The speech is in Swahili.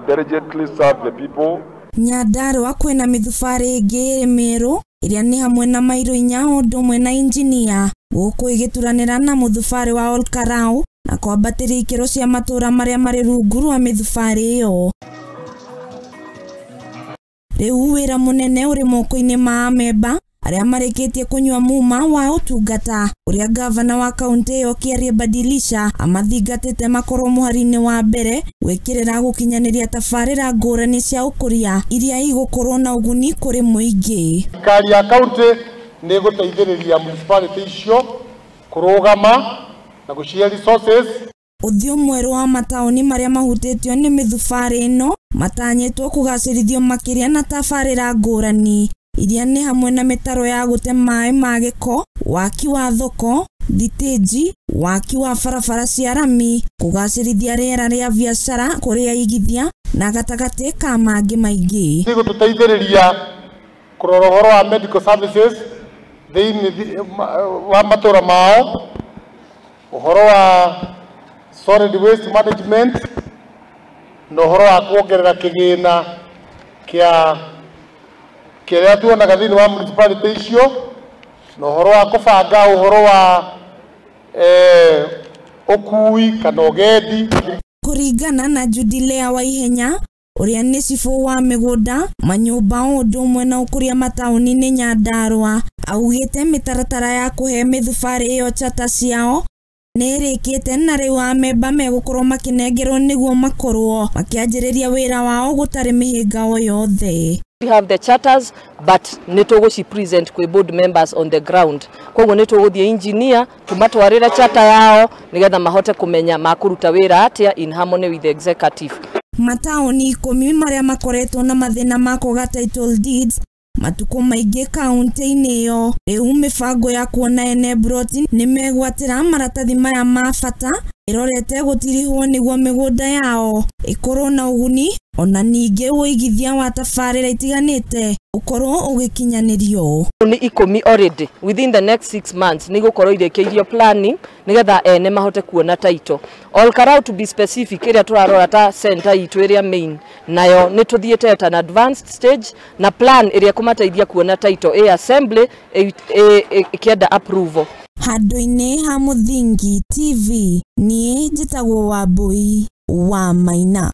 diligently serve the people. Nyandarua kwina mithubari ingi miru iria ni hamwe na mairo inya umwe na injinia Guuku igituranira na muthubari wa olkarau na kwambatĩria ikĩro cia matura maria mari rungu rwa mithubari iyo. Riu wira munene uri moko-ini ma Amemba aria marikitie kunyua Muma wa utungata uria ngabana wa kaunti iyo kiarie badilisha amathingatite makorwo muhari-ini wa mbere gwikirira gukinyaniria tabarĩra ngũrani cia ũkũria iria igukorwo na uguni kuri muingi. Thirikari ya kaunti ni guteithĩrĩria municipality icio kurugama na gushare resources. Uthio mweru wa matauni maria mahutĩtio ni mithubari ino matanyĩtwo kugacĩrithio makiria na tabarĩra ngũrani iria ni hamwe na mitaro ya gute maĩ ma gĩko, waki wa thoko, thitĩnji, waki wa barabara cia rami, kugacĩrithia rĩera rĩa biacara kũrĩ aigithia na gatagatĩ ka mangĩ maingĩ. Nĩ gũtũteithĩrĩria kũrora ũhoro wa medical services thĩinĩ wa matũra mao, ũhoro wa solid waste management na ũhoro wa kuongerera kĩgĩna kĩrĩa tuonaga thĩinĩ wa municipality icio na ũhoro wa kũbanga ũhoro wa ũkui kana ũgendi. Kũringana na Judilea wa ihenya uria ni cibu wa migunda manyumba ũndũ ũmwe na ũkũria mataũni-inĩ Nyandarua augĩte mĩtaratara ya kũhe mithubari iyo chata ciao nĩrĩkĩte na rĩu Amemba megũkorwo makinengerwo nĩguo makorwo makianjĩrĩria wĩra wao gũtarĩ mĩhĩnga o yothe. We have the charters, but nituguci present kwe board members on the ground. Koguo nituguthie engineer tumatwarira charter yao nigetha mahote kumenya makuruta wira atia in harmony with the executive. Mataoni 10 maria makoretwo na mathina ma kuga title deeds matuko maingĩ kaunti-inĩ iyo. Rĩu mĩbango ya kuona ene broti nĩ megwatĩra maratathi maya ma bata ĩrorete gũtirihwo nĩguo mĩgũnda yao ĩkorwo na uguni ona ningĩ ũigithia wa tabarĩra itiganĩte ukorwo ũgĩkinyanĩrio. Ni 10 already within the next 6 months ni gukorwo irekeirio planning nigetha ene mahote kuona title. Olkarau to be specific ĩrĩa turarora ta center itu ĩrĩa main nayo ni tuthiĩte at an advanced stage na plan ĩrĩa kumateithia kuona title assembly ikienda approval. Handũ-inĩ ha Mũthingi TV niĩ njĩtagwo Wabui wa Maina.